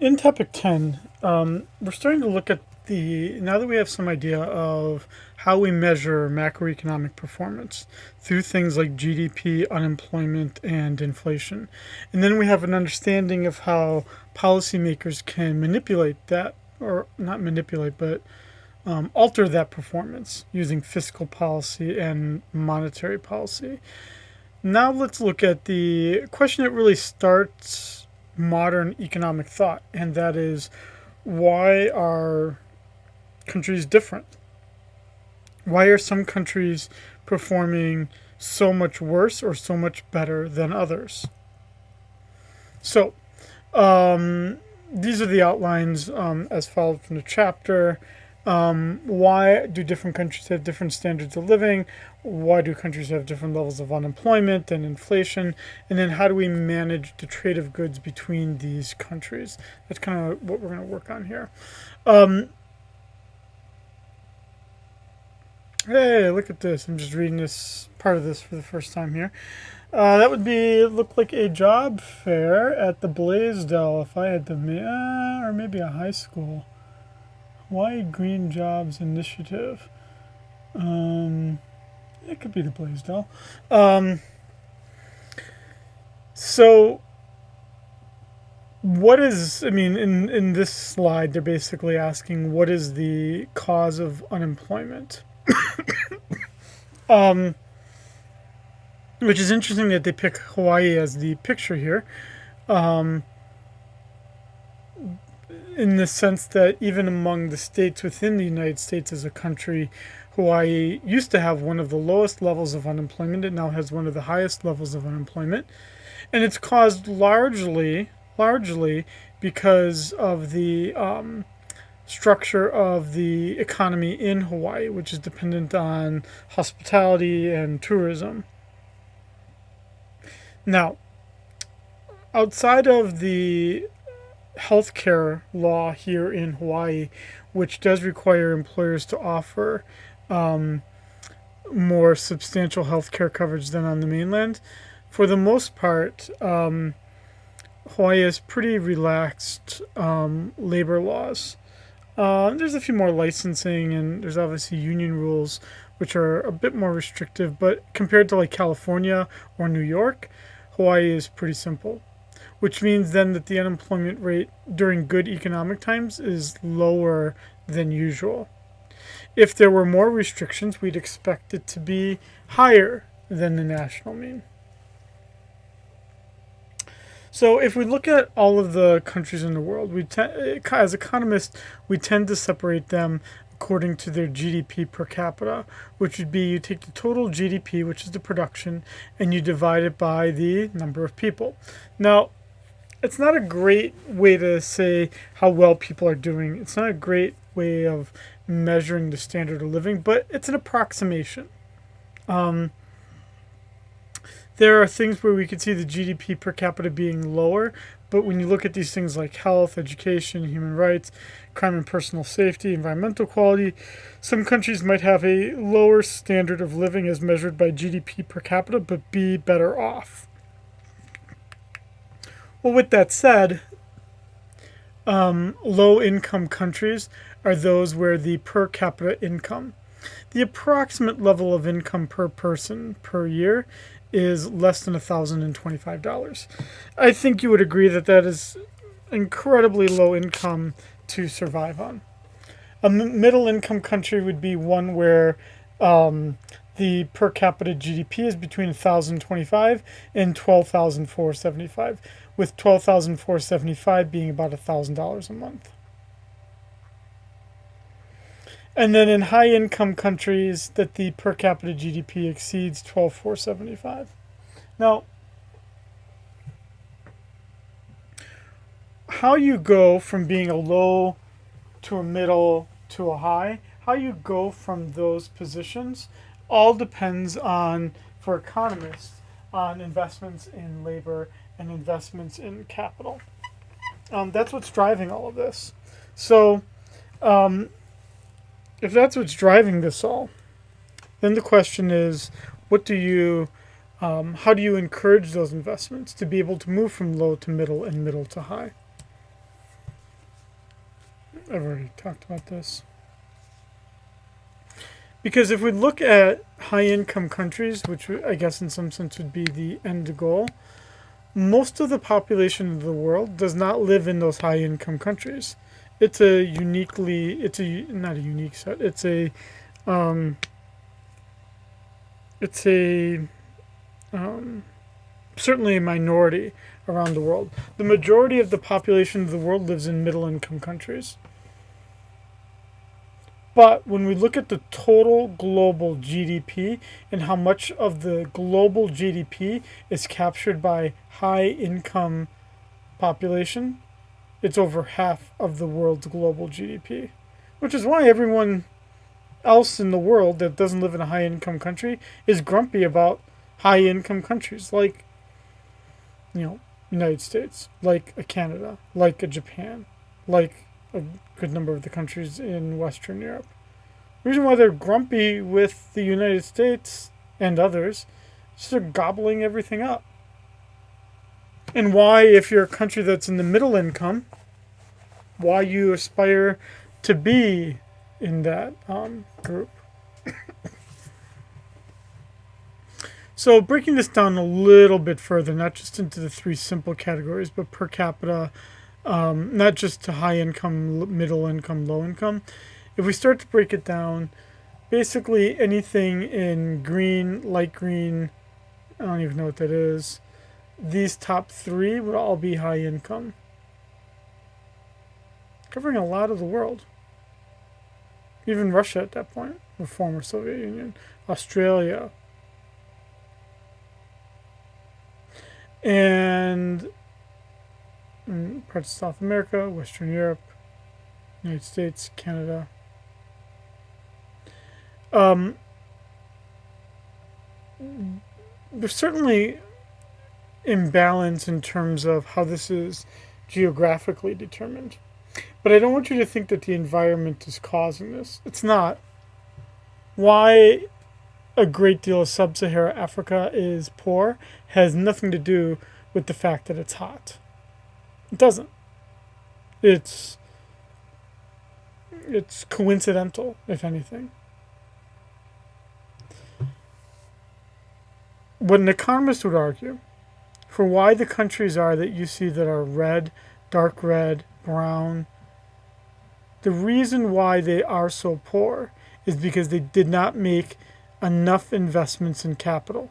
In topic 10, we're starting to look at now that we have some idea of how we measure macroeconomic performance through things like GDP, unemployment, and inflation. And then we have an understanding of how policymakers can manipulate that, or not manipulate, but alter that performance using fiscal policy and monetary policy. Now let's look at the question that really starts modern economic thought, and that is, why are countries different? Why are some countries performing so much worse or so much better than others? So, these are the outlines as followed from the chapter. Why do different countries have different standards of living? Why do countries have different levels of unemployment and inflation? And then how do we manage the trade of goods between these countries? That's kind of what we're going to work on here. Hey, look at this. I'm just reading this part of this for the first time here. That would look like a job fair at the Blaisdell if I had to, or maybe a high school. Hawaii Green Jobs Initiative. It could be the Blaisdell. So, what is, in this slide, they're basically asking what is the cause of unemployment? Which is interesting that they pick Hawaii as the picture here. In the sense that even among the states within the United States as a country, Hawaii used to have one of the lowest levels of unemployment. It now has one of the highest levels of unemployment. And it's caused largely because of the structure of the economy in Hawaii, which is dependent on hospitality and tourism. Now, outside of the healthcare law here in Hawaii, which does require employers to offer more substantial healthcare coverage than on the mainland, for the most part, Hawaii has pretty relaxed labor laws. There's a few more licensing, and there's obviously union rules, which are a bit more restrictive, but compared to like California or New York, Hawaii is pretty simple, which means then that the unemployment rate during good economic times is lower than usual. If there were more restrictions, we'd expect it to be higher than the national mean. So if we look at all of the countries in the world, as economists, we tend to separate them according to their GDP per capita, which would be you take the total GDP, which is the production, and you divide it by the number of people. Now, it's not a great way to say how well people are doing. It's not a great way of measuring the standard of living, but it's an approximation. There are things where we could see the GDP per capita being lower, but when you look at these things like health, education, human rights, crime and personal safety, environmental quality, some countries might have a lower standard of living as measured by GDP per capita, but be better off. Well, with that said, low-income countries are those where the per capita income, the approximate level of income per person per year, is less than $1,025. I think you would agree that that is incredibly low income to survive on. A middle income country would be one where the per capita GDP is between $1,025 and $12,475, with $12,475 being about $1,000 a month. And then in high-income countries, that the per capita GDP exceeds $12,475. Now, how you go from being a low to a middle to a high, how you go from those positions, all depends on, for economists, on investments in labor and investments in capital. That's what's driving all of this. So, if that's what's driving this all, then the question is, how do you encourage those investments to be able to move from low to middle and middle to high? I've already talked about this. Because if we look at high-income countries, which I guess in some sense would be the end goal, most of the population of the world does not live in those high-income countries. It's not a unique set. It's a certainly a minority around the world. The majority of the population of the world lives in middle-income countries. But when we look at the total global GDP and how much of the global GDP is captured by high income population, it's over half of the world's global GDP. Which is why everyone else in the world that doesn't live in a high income country is grumpy about high income countries like, United States, like a Canada, like a Japan, like a good number of the countries in Western Europe. The reason why they're grumpy with the United States and others is they're gobbling everything up. And why, if you're a country that's in the middle income, why you aspire to be in that group. So breaking this down a little bit further, not just into the three simple categories, but per capita, not just to high income, middle income, low income. If we start to break it down, basically anything in green, light green, I don't even know what that is. These top three would all be high income, covering a lot of the world. Even Russia at that point, the former Soviet Union, Australia, and parts of South America, Western Europe, United States, Canada. There's certainly imbalance in terms of how this is geographically determined. But I don't want you to think that the environment is causing this. It's not. Why a great deal of sub-Saharan Africa is poor has nothing to do with the fact that it's hot. It doesn't. It's coincidental, if anything. What an economist would argue for why the countries are that you see that are red, dark red, brown, the reason why they are so poor is because they did not make enough investments in capital.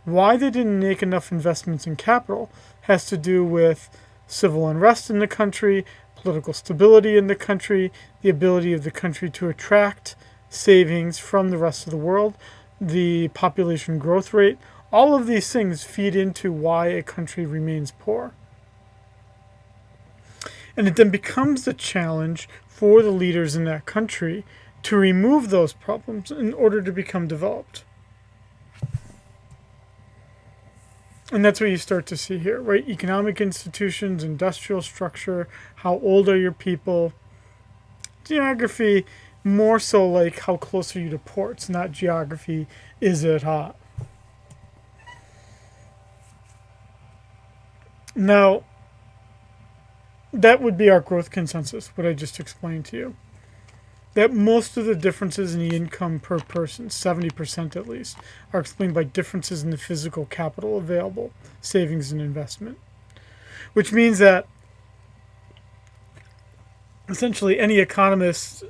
Why they didn't make enough investments in capital has to do with civil unrest in the country, political stability in the country, the ability of the country to attract savings from the rest of the world, the population growth rate. All of these things feed into why a country remains poor. And it then becomes the challenge for the leaders in that country to remove those problems in order to become developed. And that's what you start to see here, right? Economic institutions, industrial structure, how old are your people, geography, more so like how close are you to ports, not geography, is it hot? Now, that would be our growth consensus, what I just explained to you. That most of the differences in the income per person, 70% at least, are explained by differences in the physical capital available, savings and investment. Which means that essentially any economist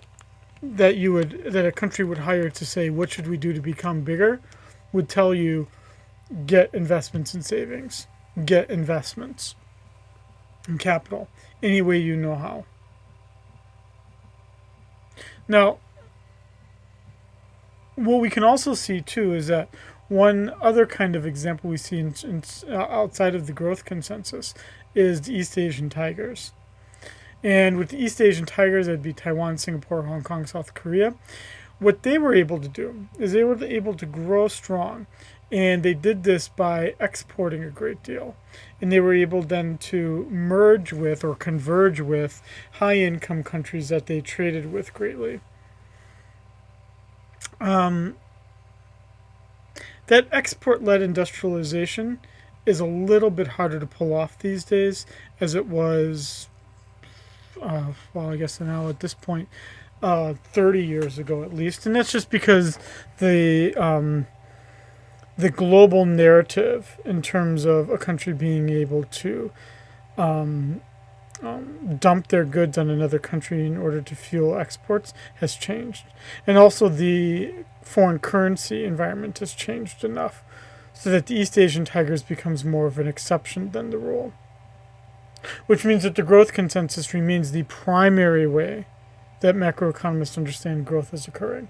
that a country would hire to say what should we do to become bigger would tell you get investments in savings, get investments in capital, any way you know how. Now, what we can also see too is that one other kind of example we see outside of the growth consensus is the East Asian tigers. And with the East Asian tigers, that'd be Taiwan, Singapore, Hong Kong, South Korea. What they were able to do is they were able to grow strong. And they did this by exporting a great deal. And they were able then to merge with or converge with high-income countries that they traded with greatly. That export-led industrialization is a little bit harder to pull off these days as it was well, I guess now at this point, 30 years ago at least, and that's just because the global narrative in terms of a country being able to dump their goods on another country in order to fuel exports has changed. And also the foreign currency environment has changed enough so that the East Asian tigers becomes more of an exception than the rule. Which means that the growth consensus remains the primary way that macroeconomists understand growth is occurring.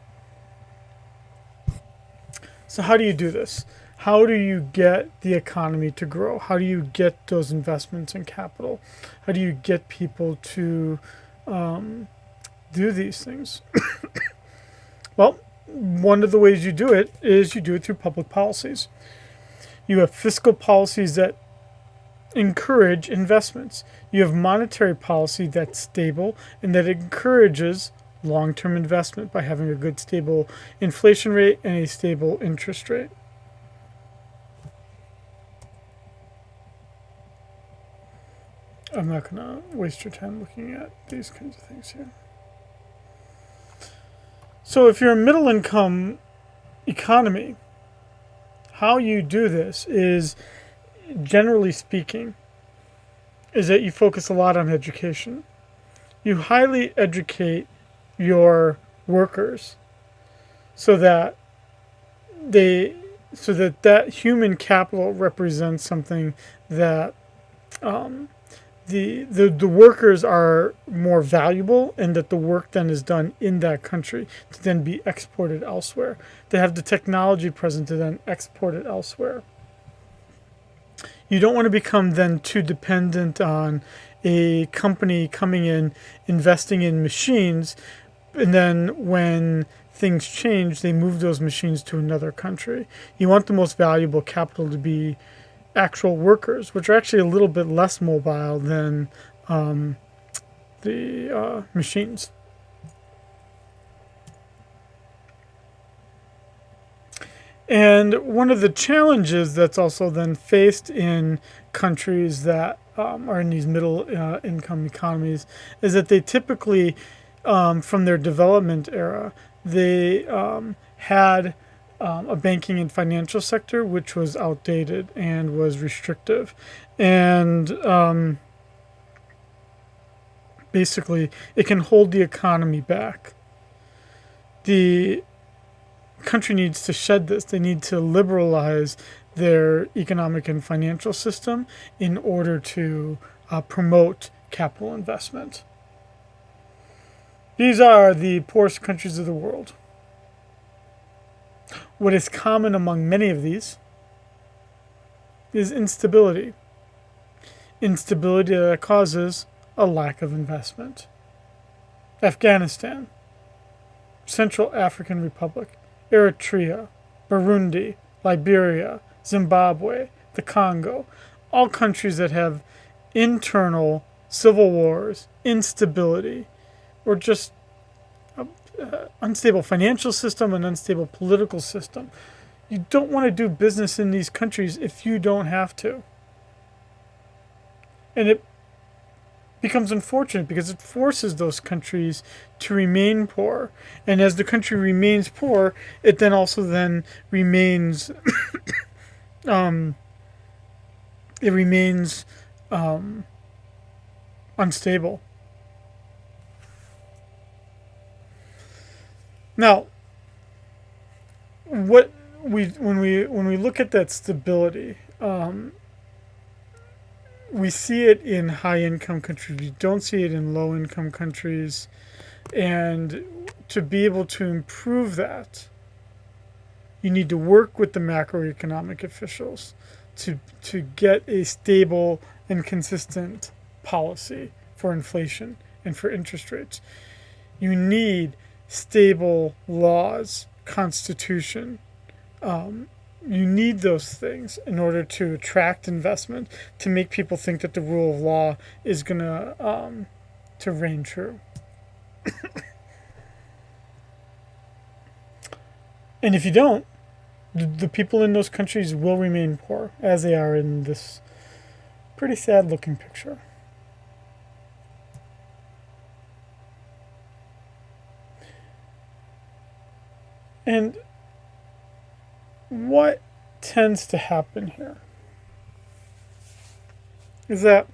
So how do you do this? How do you get the economy to grow? How do you get those investments in capital? How do you get people to do these things? Well, one of the ways you do it is you do it through public policies. You have fiscal policies that encourage investments. You have monetary policy that's stable and that encourages long-term investment by having a good stable inflation rate and a stable interest rate. I'm not going to waste your time looking at these kinds of things here. So if you're a middle income economy, how you do this is, generally speaking, is that you focus a lot on education. You highly educate your workers so that that human capital represents something that the workers are more valuable, and that the work then is done in that country to then be exported elsewhere. They have the technology present to then export it elsewhere. You don't want to become then too dependent on a company coming in, investing in machines, and then when things change, they move those machines to another country. You want the most valuable capital to be actual workers, which are actually a little bit less mobile than the machines. And one of the challenges that's also then faced in countries that are in these middle income economies is that they typically, from their development era, they had a banking and financial sector which was outdated and was restrictive. And basically, it can hold the economy back. The country needs to shed this. They need to liberalize their economic and financial system in order to promote capital investment. These are the poorest countries of the world. What is common among many of these is instability. Instability that causes a lack of investment. Afghanistan, Central African Republic, Eritrea, Burundi, Liberia, Zimbabwe, the Congo, all countries that have internal civil wars, instability, or just unstable financial system and unstable political system. You don't want to do business in these countries if you don't have to. And it becomes unfortunate because it forces those countries to remain poor. And as the country remains poor, it then also then remains unstable. Now, when we look at that stability, we see it in high-income countries. We don't see it in low-income countries. And to be able to improve that, you need to work with the macroeconomic officials to get a stable and consistent policy for inflation and for interest rates. You need stable laws, constitution. You need those things in order to attract investment, to make people think that the rule of law is going to reign true. And if you don't, the people in those countries will remain poor, as they are in this pretty sad looking picture. And what tends to happen here is that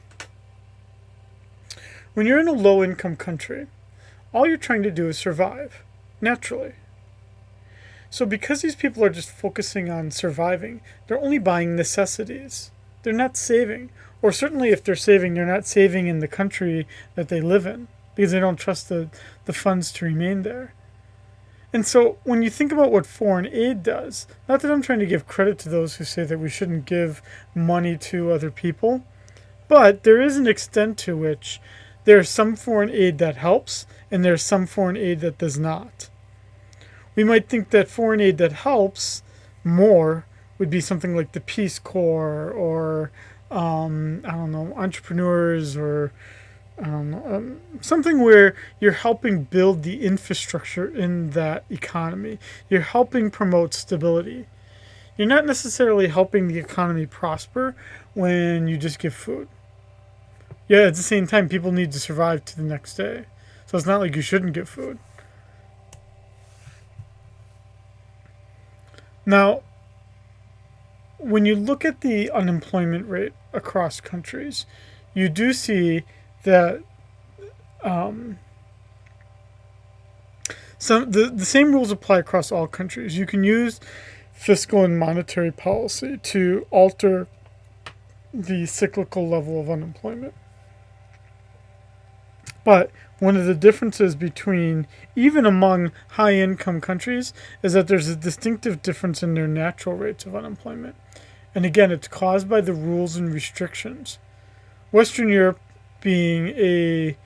when you're in a low-income country, all you're trying to do is survive, naturally. So because these people are just focusing on surviving, they're only buying necessities. They're not saving. Or certainly if they're saving, they're not saving in the country that they live in because they don't trust the funds to remain there. And so when you think about what foreign aid does, not that I'm trying to give credit to those who say that we shouldn't give money to other people, but there is an extent to which there's some foreign aid that helps and there's some foreign aid that does not. We might think that foreign aid that helps more would be something like the Peace Corps or, entrepreneurs or, something where you're helping build the infrastructure in that economy. You're helping promote stability. You're not necessarily helping the economy prosper when you just give food. Yeah, at the same time, people need to survive to the next day. So it's not like you shouldn't give food. Now, when you look at the unemployment rate across countries, you do see that the same rules apply across all countries. You can use fiscal and monetary policy to alter the cyclical level of unemployment. But one of the differences between, even among high-income countries, is that there's a distinctive difference in their natural rates of unemployment. And again, it's caused by the rules and restrictions. Western Europe being a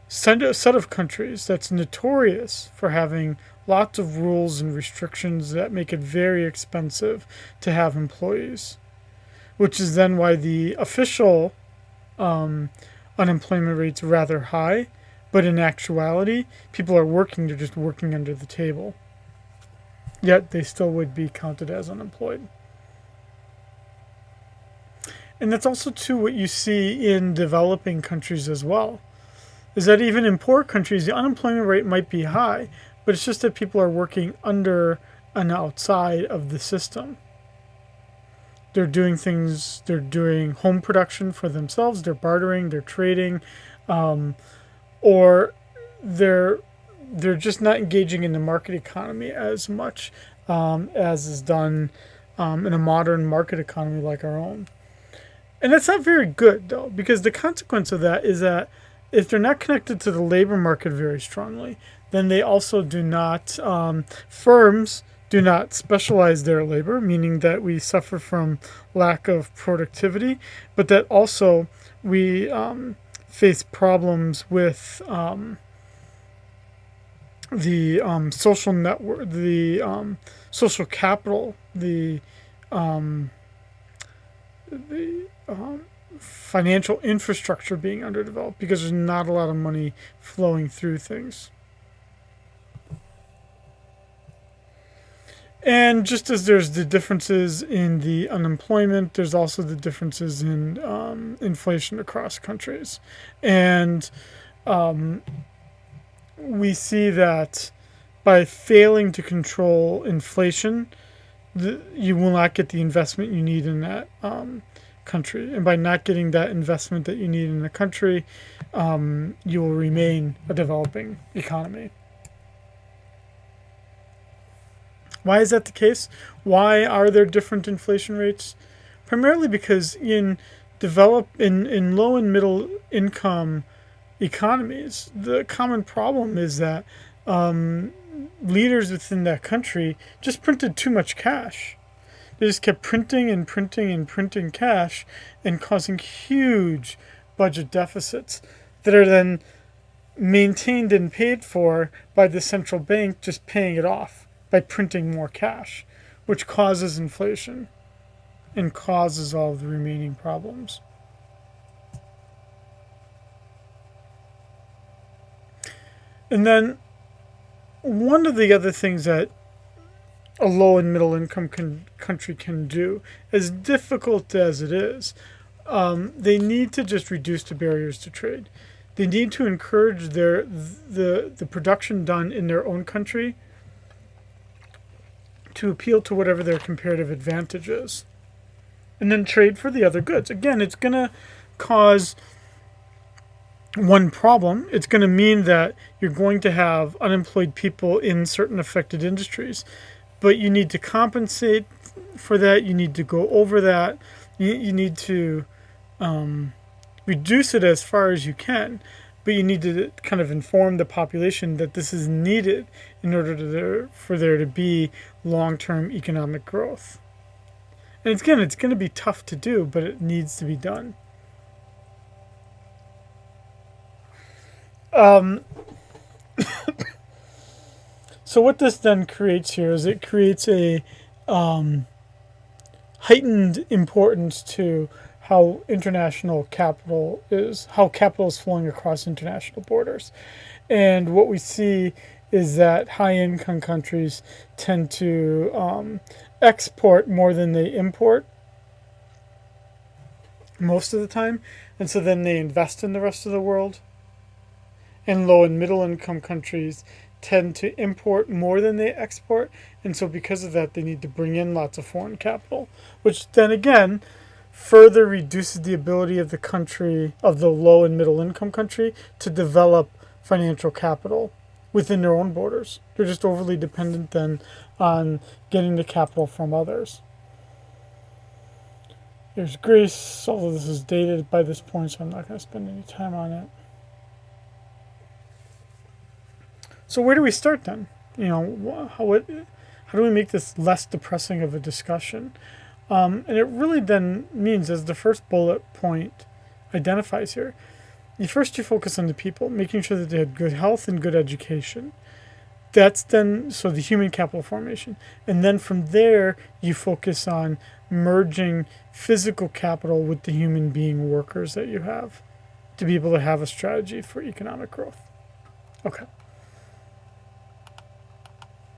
set of countries that's notorious for having lots of rules and restrictions that make it very expensive to have employees, which is then why the official unemployment rate's rather high, but in actuality, people are working, they're just working under the table. Yet they still would be counted as unemployed. And that's also too what you see in developing countries as well, is that even in poor countries, the unemployment rate might be high, but it's just that people are working under and outside of the system. They're doing things, they're doing home production for themselves, they're bartering, they're trading, or they're just not engaging in the market economy as much as is done in a modern market economy like our own. And that's not very good, though, because the consequence of that is that if they're not connected to the labor market very strongly, then they also do not, firms do not specialize their labor, meaning that we suffer from lack of productivity, but that also we face problems with the social network, the social capital, the financial infrastructure being underdeveloped because there's not a lot of money flowing through things. And just as there's the differences in the unemployment, there's also the differences in inflation across countries. And we see that by failing to control inflation, you will not get the investment you need in that country. And by not getting that investment that you need in the country, you will remain a developing economy. Why is that the case? Why are there different inflation rates? Primarily because in low and middle income economies, the common problem is that leaders within that country just printed too much cash. They just kept printing and printing and printing cash and causing huge budget deficits that are then maintained and paid for by the central bank just paying it off by printing more cash, which causes inflation and causes all of the remaining problems. And then one of the other things that a low and middle income country can do, as difficult as it is, they need to just reduce the barriers to trade. They need to encourage the production done in their own country to appeal to whatever their comparative advantage is. And then trade for the other goods. Again, it's going to cause one problem. It's going to mean that you're going to have unemployed people in certain affected industries, but you need to compensate for that. You need to go over that. You need to reduce it as far as you can, but you need to kind of inform the population that this is needed in order for there to be long-term economic growth. And again, it's going to be tough to do, but it needs to be done. So what this then creates here is it creates a heightened importance to how capital is flowing across international borders. And what we see is that high-income countries tend to export more than they import most of the time, and so then they invest in the rest of the world. And low and middle income countries tend to import more than they export, and so because of that they need to bring in lots of foreign capital, which then again further reduces the ability of the low and middle income country to develop financial capital within their own borders. They're just overly dependent then on getting the capital from others. There's Greece, although this is dated by this point, so I'm not going to spend any time on it. So where do we start then? How do we make this less depressing of a discussion? And it really then means, as the first bullet point identifies here, you focus on the people, making sure that they have good health and good education. That's then, so the human capital formation. And then from there, you focus on merging physical capital with the human being workers that you have to be able to have a strategy for economic growth. Okay.